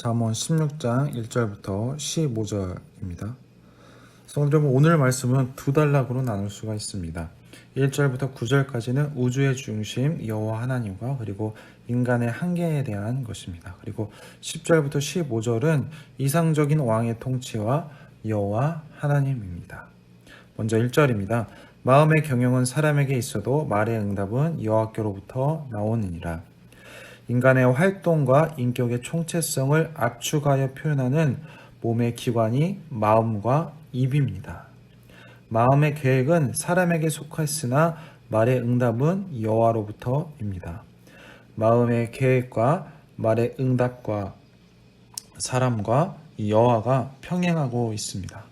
잠언 16장 1절부터 15절입니다. 성도 여러분, 오늘 말씀은 두 단락으로 나눌 수가 있습니다. 1절부터 9절까지는 우주의 중심 여호와 하나님과 그리고 인간의 한계에 대한 것입니다. 그리고 10절부터 15절은 이상적인 왕의 통치와 여호와 하나님입니다. 먼저 1절입니다. 마음의 경영은 사람에게 있어도 말의 응답은 여호와께로부터 나오느니라. 인간의 활동과 인격의 총체성을 압축하여 표현하는 몸의 기관이 마음과 입입니다. 마음의 계획은 사람에게 속했으나 말의 응답은 여호와로부터입니다. 마음의 계획과 말의 응답과 사람과 여호와가 평행하고 있습니다.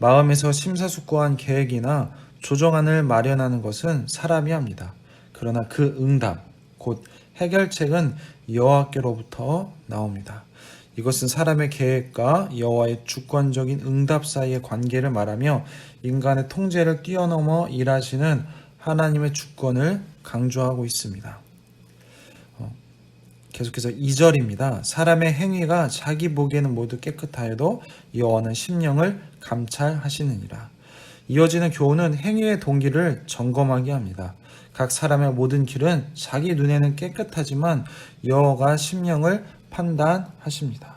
마음에서 심사숙고한 계획이나 조정안을 마련하는 것은 사람이 합니다. 그러나 그 응답, 곧 해결책은 여호와께로부터 나옵니다. 이것은 사람의 계획과 여호와의 주권적인 응답 사이의 관계를 말하며 인간의 통제를 뛰어넘어 일하시는 하나님의 주권을 강조하고 있습니다. 계속해서 2절입니다. 사람의 행위가 자기 보기에는 모두 깨끗하여도 여호와는 심령을 감찰하시느니라. 이어지는 교훈은 행위의 동기를 점검하게 합니다. 각 사람의 모든 길은 자기 눈에는 깨끗하지만 여호와가 심령을 판단하십니다.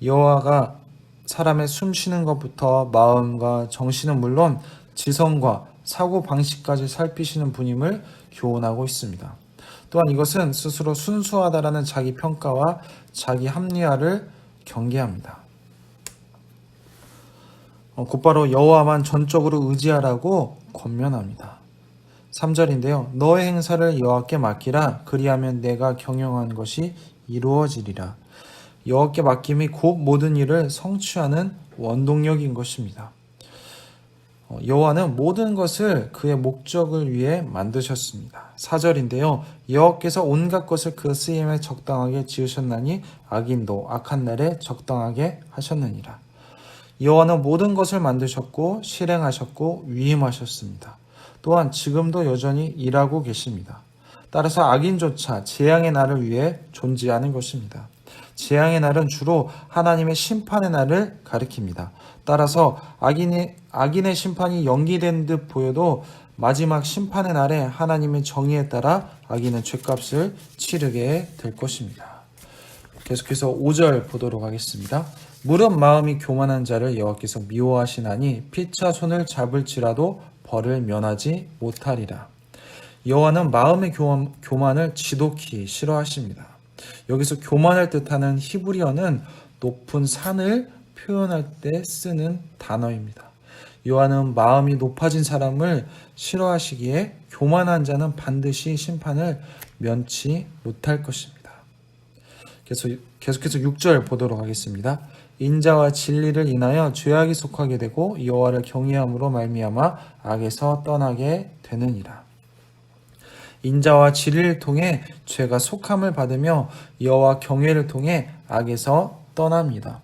여호와가 사람의 숨쉬는 것부터 마음과 정신은 물론 지성과 사고 방식까지 살피시는 분임을 교훈하고 있습니다. 또한 이것은 스스로 순수하다라는 자기 평가와 자기 합리화를 경계합니다. 곧바로 여호와만 전적으로 의지하라고 권면합니다. 3절인데요. 너의 행사를 여호와께 맡기라. 그리하면 내가 경영한 것이 이루어지리라. 여호와께 맡김이 곧 모든 일을 성취하는 원동력인 것입니다. 여호와는 모든 것을 그의 목적을 위해 만드셨습니다. 4절인데요. 여호와께서 온갖 것을 그 쓰임에 적당하게 지으셨나니 악인도 악한 날에 적당하게 하셨느니라. 여호와는 모든 것을 만드셨고 실행하셨고 위임하셨습니다. 또한 지금도 여전히 일하고 계십니다. 따라서 악인조차 재앙의 날을 위해 존재하는 것입니다. 재앙의 날은 주로 하나님의 심판의 날을 가리킵니다. 따라서 악인의 심판이 연기된 듯 보여도 마지막 심판의 날에 하나님의 정의에 따라 악인은 죄값을 치르게 될 것입니다. 계속해서 5절 보도록 하겠습니다. 무릇 마음이 교만한 자를 여호와께서 미워하시나니 피차 손을 잡을지라도 벌을 면하지 못하리라. 여호와는 마음의 교만을 지독히 싫어하십니다. 여기서 교만을 뜻하는 히브리어는 높은 산을 표현할 때 쓰는 단어입니다. 여호와는 마음이 높아진 사람을 싫어하시기에 교만한 자는 반드시 심판을 면치 못할 것입니다. 계속해서 6절 보도록 하겠습니다. 인자와 진리를 인하여 죄악이 속하게 되고 여호와를 경외함으로 말미암아 악에서 떠나게 되느니라. 인자와 진리를 통해 죄가 속함을 받으며 여호와 경외를 통해 악에서 떠납니다.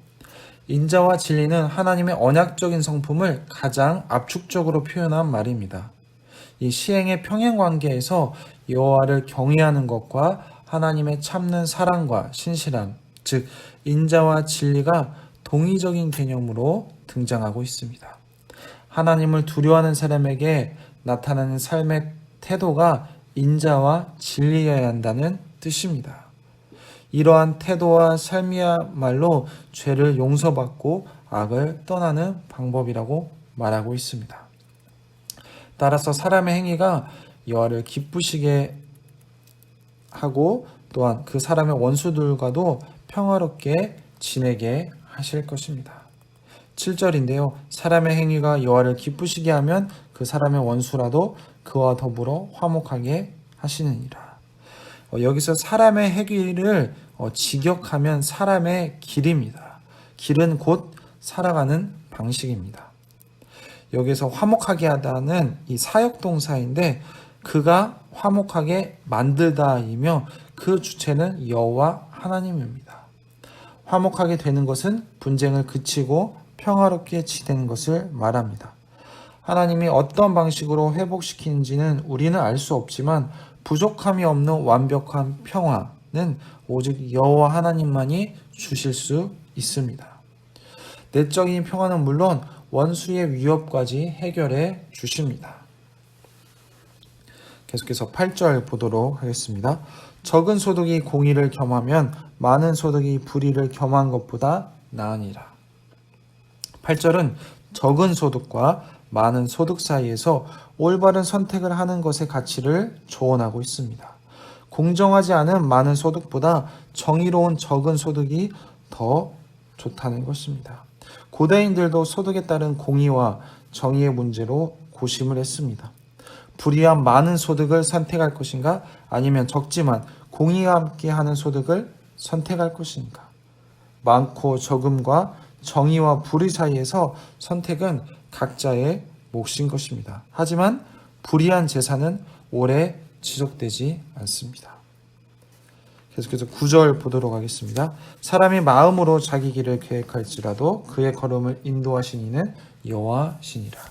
인자와 진리는 하나님의 언약적인 성품을 가장 압축적으로 표현한 말입니다. 이 시행의 평행 관계에서 여호와를 경외하는 것과 하나님의 참는 사랑과 신실함, 즉 인자와 진리가 동의적인 개념으로 등장하고 있습니다. 하나님을 두려워하는 사람에게 나타나는 삶의 태도가 인자와 진리여야 한다는 뜻입니다. 이러한 태도와 삶이야말로 죄를 용서받고 악을 떠나는 방법이라고 말하고 있습니다. 따라서 사람의 행위가 여호와를 기쁘시게 하고 또한 그 사람의 원수들과도 평화롭게 지내게 하실 것입니다. 7절인데요. 사람의 행위가 여호와를 기쁘시게 하면 그 사람의 원수라도 그와 더불어 화목하게 하시느니라. 여기서 사람의 행위를 직역하면 사람의 길입니다. 길은 곧 살아가는 방식입니다. 여기서 화목하게 하다는 이 사역동사인데 그가 화목하게 만들다이며 그 주체는 여호와 하나님입니다. 화목하게 되는 것은 분쟁을 그치고 평화롭게 지내는 것을 말합니다. 하나님이 어떤 방식으로 회복시키는지는 우리는 알 수 없지만 부족함이 없는 완벽한 평화, 오직 여호와 하나님만이 주실 수 있습니다. 내적인 평안은 물론 원수의 위협까지 해결해 주십니다. 계속해서 8절 보도록 하겠습니다. 적은 소득이 공의를 겸하면 많은 소득이 불의를 겸한 것보다 나으니라. 8절은 적은 소득과 많은 소득 사이에서 올바른 선택을 하는 것의 가치를 조언하고 있습니다. 공정하지 않은 많은 소득보다 정의로운 적은 소득이 더 좋다는 것입니다. 고대인들도 소득에 따른 공의와 정의의 문제로 고심을 했습니다. 불이한 많은 소득을 선택할 것인가 아니면 적지만 공의와 함께 하는 소득을 선택할 것인가. 많고 적음과 정의와 불의 사이에서 선택은 각자의 몫인 것입니다. 하지만 불이한 재산은 오래 지속되지 않습니다. 계속해서 9절 보도록 하겠습니다. 사람이 마음으로 자기 길을 계획할지라도 그의 걸음을 인도하신 이는 여호와시니라.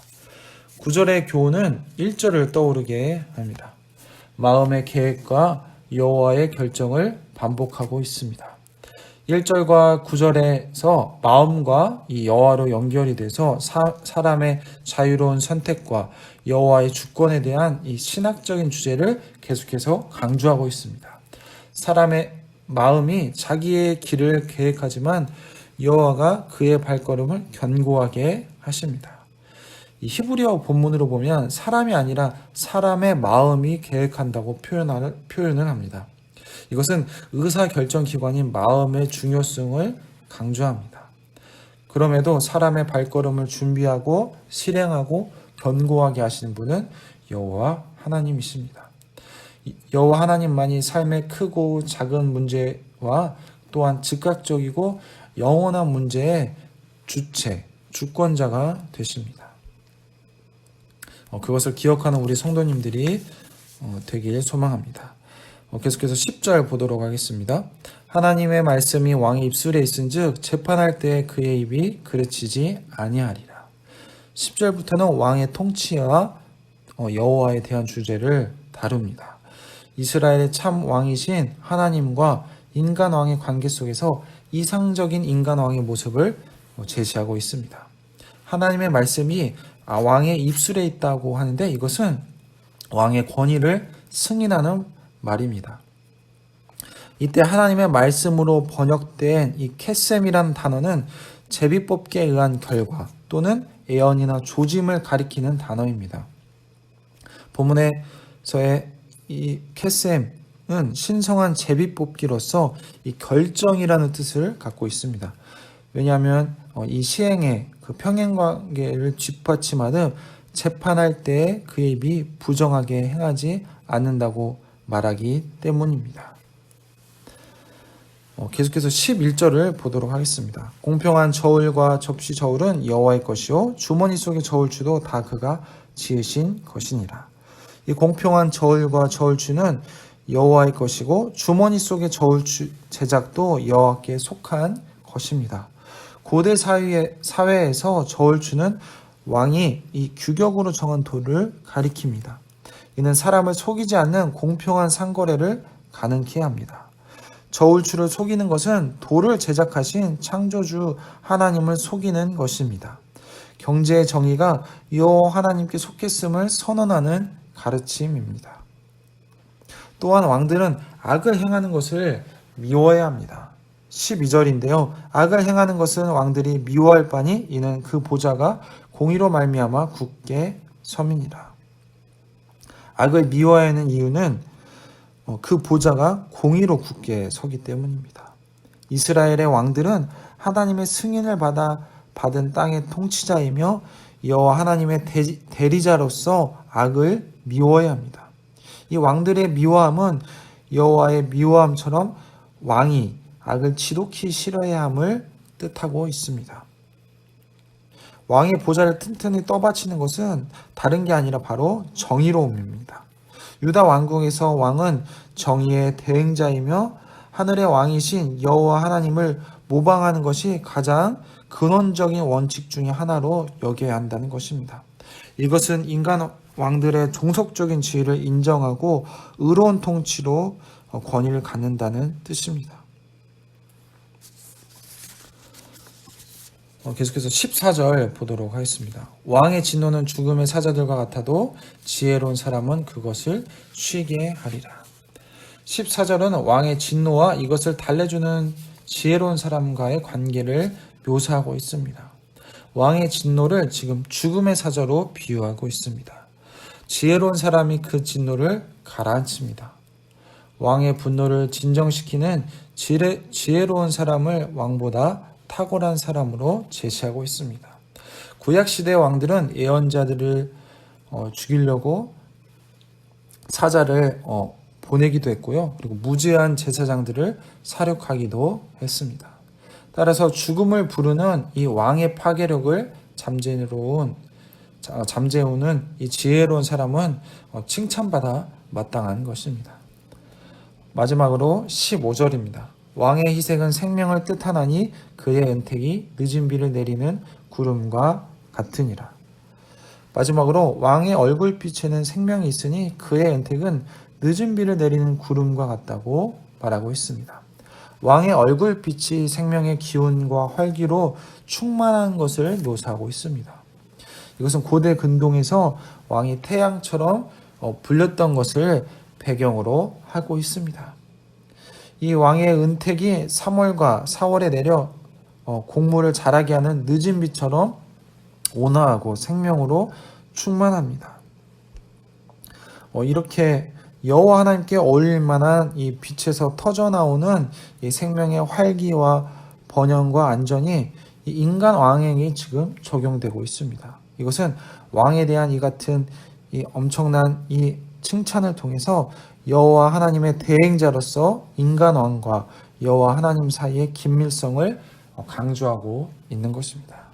9절의 교훈은 1절을 떠오르게 합니다. 마음의 계획과 여호와의 결정을 반복하고 있습니다. 1절과 9절에서 마음과 이 여호와로 연결이 돼서 사람의 자유로운 선택과 여호와의 주권에 대한 이 신학적인 주제를 계속해서 강조하고 있습니다. 사람의 마음이 자기의 길을 계획하지만 여호와가 그의 발걸음을 견고하게 하십니다. 이 히브리어 본문으로 보면 사람이 아니라 사람의 마음이 계획한다고 표현을 합니다. 이것은 의사결정기관인 마음의 중요성을 강조합니다. 그럼에도 사람의 발걸음을 준비하고 실행하고 견고하게 하시는 분은 여호와 하나님이십니다. 여호와 하나님만이 삶의 크고 작은 문제와 또한 즉각적이고 영원한 문제의 주권자가 되십니다. 그것을 기억하는 우리 성도님들이 되길 소망합니다. 계속해서 10절 보도록 하겠습니다. 하나님의 말씀이 왕의 입술에 있은즉 재판할 때 그의 입이 그르치지 아니하리라. 10절부터는 왕의 통치와 여호와에 대한 주제를 다룹니다. 이스라엘의 참 왕이신 하나님과 인간 왕의 관계 속에서 이상적인 인간 왕의 모습을 제시하고 있습니다. 하나님의 말씀이 왕의 입술에 있다고 하는데 이것은 왕의 권위를 승인하는 말입니다. 이때 하나님의 말씀으로 번역된 이 캐셈이라는 단어는 제비뽑기에 의한 결과 또는 애언이나 조짐을 가리키는 단어입니다. 본문에서의 이 캐셈은 신성한 제비뽑기로서 이 결정이라는 뜻을 갖고 있습니다. 왜냐하면 이 시행의 그 평행관계를 뒷받침하듯 재판할 때 그의 입이 부정하게 행하지 않는다고 말하기 때문입니다. 계속해서 11절을 보도록 하겠습니다. 공평한 저울과 접시 저울은 여호와의 것이요 주머니 속의 저울추도 다 그가 지으신 것이니라. 이 공평한 저울과 저울추는 여호와의 것이고 주머니 속의 저울추 제작도 여호와께 속한 것입니다. 고대 사회에서 저울추는 왕이 이 규격으로 정한 돌을 가리킵니다. 이는 사람을 속이지 않는 공평한 상거래를 가능케 합니다. 저울추를 속이는 것은 돌을 제작하신 창조주 하나님을 속이는 것입니다. 경제의 정의가 여호와 하나님께 속했음을 선언하는 가르침입니다. 또한 왕들은 악을 행하는 것을 미워해야 합니다. 12절인데요. 악을 행하는 것은 왕들이 미워할 바니 이는 그 보좌가 공의로 말미암아 굳게 섬이니라. 악을 미워하는 이유는 그 보좌가 공의로 굳게 서기 때문입니다. 이스라엘의 왕들은 하나님의 승인을 받은 땅의 통치자이며 여호와 하나님의 대리자로서 악을 미워해야 합니다. 이 왕들의 미워함은 여호와의 미워함처럼 왕이 악을 지독히 싫어해야 함을 뜻하고 있습니다. 왕의 보좌를 튼튼히 떠받치는 것은 다른 게 아니라 바로 정의로움입니다. 유다 왕국에서 왕은 정의의 대행자이며 하늘의 왕이신 여호와 하나님을 모방하는 것이 가장 근원적인 원칙 중에 하나로 여겨야 한다는 것입니다. 이것은 인간 왕들의 종속적인 지위를 인정하고 의로운 통치로 권위를 갖는다는 뜻입니다. 계속해서 14절 보도록 하겠습니다. 왕의 진노는 죽음의 사자들과 같아도 지혜로운 사람은 그것을 쉬게 하리라. 14절은 왕의 진노와 이것을 달래주는 지혜로운 사람과의 관계를 묘사하고 있습니다. 왕의 진노를 지금 죽음의 사자로 비유하고 있습니다. 지혜로운 사람이 그 진노를 가라앉힙니다. 왕의 분노를 진정시키는 지혜로운 사람을 왕보다 탁월한 사람으로 제시하고 있습니다. 구약시대 왕들은 예언자들을 죽이려고 사자를 보내기도 했고요. 그리고 무죄한 제사장들을 사륙하기도 했습니다. 따라서 죽음을 부르는 이 왕의 파괴력을 잠재우는 이 지혜로운 사람은 칭찬받아 마땅한 것입니다. 마지막으로 15절입니다. 왕의 희생은 생명을 뜻하나니 그의 은택이 늦은 비를 내리는 구름과 같으니라. 마지막으로 왕의 얼굴빛에는 생명이 있으니 그의 은택은 늦은 비를 내리는 구름과 같다고 말하고 있습니다. 왕의 얼굴빛이 생명의 기운과 활기로 충만한 것을 묘사하고 있습니다. 이것은 고대 근동에서 왕이 태양처럼 불렸던 것을 배경으로 하고 있습니다. 이 왕의 은택이 3월과 4월에 내려 곡물을 자라게 하는 늦은 비처럼 온화하고 생명으로 충만합니다. 이렇게 여호와 하나님께 어울릴 만한 이 빛에서 터져나오는 이 생명의 활기와 번영과 안전이 이 인간 왕에게 지금 적용되고 있습니다. 이것은 왕에 대한 이 같은 이 엄청난 이 칭찬을 통해서 여호와 하나님의 대행자로서 인간 왕과 여호와 하나님 사이의 긴밀성을 강조하고 있는 것입니다.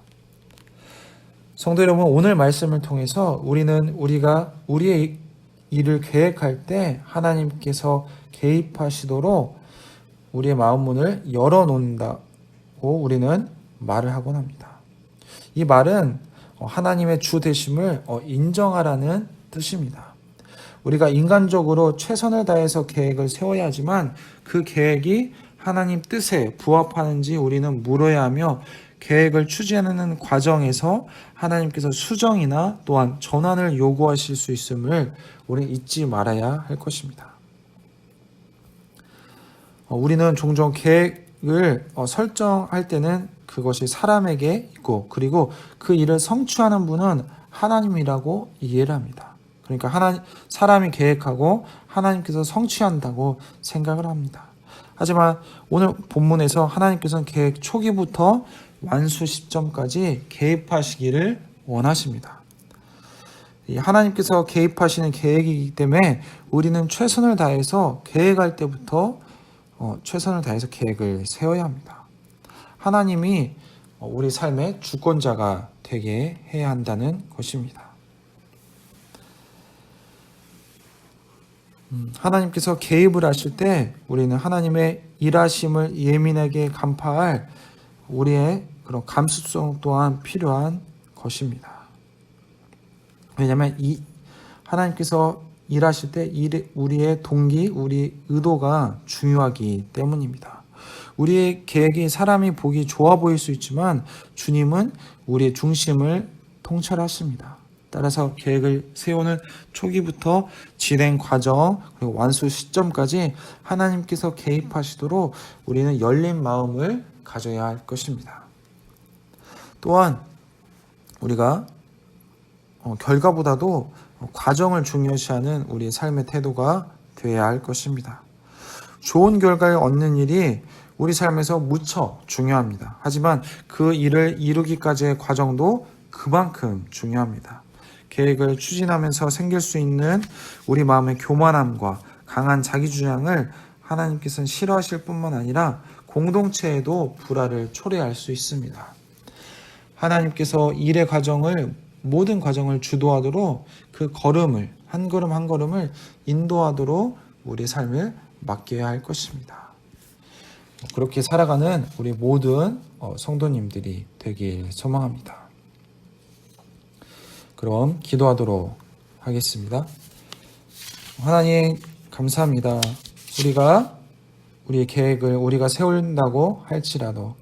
성도 여러분, 오늘 말씀을 통해서 우리가 우리의 일을 계획할 때 하나님께서 개입하시도록 우리의 마음 문을 열어놓는다고 우리는 말을 하곤 합니다. 이 말은 하나님의 주 되심을 인정하라는 뜻입니다. 우리가 인간적으로 최선을 다해서 계획을 세워야 하지만 그 계획이 하나님 뜻에 부합하는지 우리는 물어야 하며 계획을 추진하는 과정에서 하나님께서 수정이나 또한 전환을 요구하실 수 있음을 우리는 잊지 말아야 할 것입니다. 우리는 종종 계획을 설정할 때는 그것이 사람에게 있고 그리고 그 일을 성취하는 분은 하나님이라고 이해를 합니다. 그러니까 사람이 계획하고 하나님께서 성취한다고 생각을 합니다. 하지만 오늘 본문에서 하나님께서는 계획 초기부터 완수 시점까지 개입하시기를 원하십니다. 하나님께서 개입하시는 계획이기 때문에 우리는 최선을 다해서 계획할 때부터 최선을 다해서 계획을 세워야 합니다. 하나님이 우리 삶의 주권자가 되게 해야 한다는 것입니다. 하나님께서 개입을 하실 때 우리는 하나님의 일하심을 예민하게 간파할 우리의 그런 감수성 또한 필요한 것입니다. 왜냐하면 하나님께서 일하실 때 우리의 동기, 우리 의도가 중요하기 때문입니다. 우리의 계획이 사람이 보기 좋아 보일 수 있지만 주님은 우리의 중심을 통찰하십니다. 따라서 계획을 세우는 초기부터 진행 과정 그리고 완수 시점까지 하나님께서 개입하시도록 우리는 열린 마음을 가져야 할 것입니다. 또한 우리가 결과보다도 과정을 중요시하는 우리의 삶의 태도가 되어야 할 것입니다. 좋은 결과를 얻는 일이 우리 삶에서 무척 중요합니다. 하지만 그 일을 이루기까지의 과정도 그만큼 중요합니다. 계획을 추진하면서 생길 수 있는 우리 마음의 교만함과 강한 자기주장을 하나님께서는 싫어하실 뿐만 아니라 공동체에도 불화를 초래할 수 있습니다. 하나님께서 일의 모든 과정을 주도하도록 그 걸음을 한 걸음 한 걸음을 인도하도록 우리 삶을 맡겨야 할 것입니다. 그렇게 살아가는 우리 모든 성도님들이 되길 소망합니다. 그럼 기도하도록 하겠습니다. 하나님 감사합니다. 우리의 계획을 우리가 세운다고 할지라도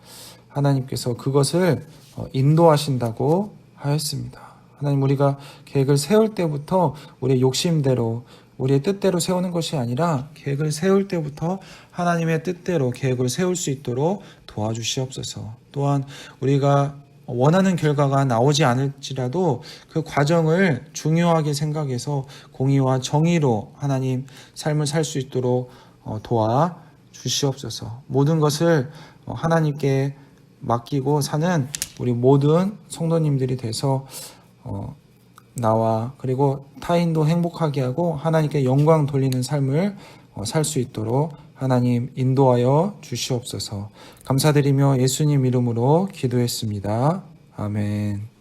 하나님께서 그것을 인도하신다고 하였습니다. 하나님, 우리가 계획을 세울 때부터 우리의 욕심대로 우리의 뜻대로 세우는 것이 아니라 계획을 세울 때부터 하나님의 뜻대로 계획을 세울 수 있도록 도와주시옵소서. 또한 우리가 원하는 결과가 나오지 않을지라도 그 과정을 중요하게 생각해서 공의와 정의로 하나님 삶을 살 수 있도록 도와주시옵소서. 모든 것을 하나님께 맡기고 사는 우리 모든 성도님들이 돼서 나와 그리고 타인도 행복하게 하고 하나님께 영광 돌리는 삶을 살 수 있도록 하나님 인도하여 주시옵소서. 감사드리며 예수님 이름으로 기도했습니다. 아멘.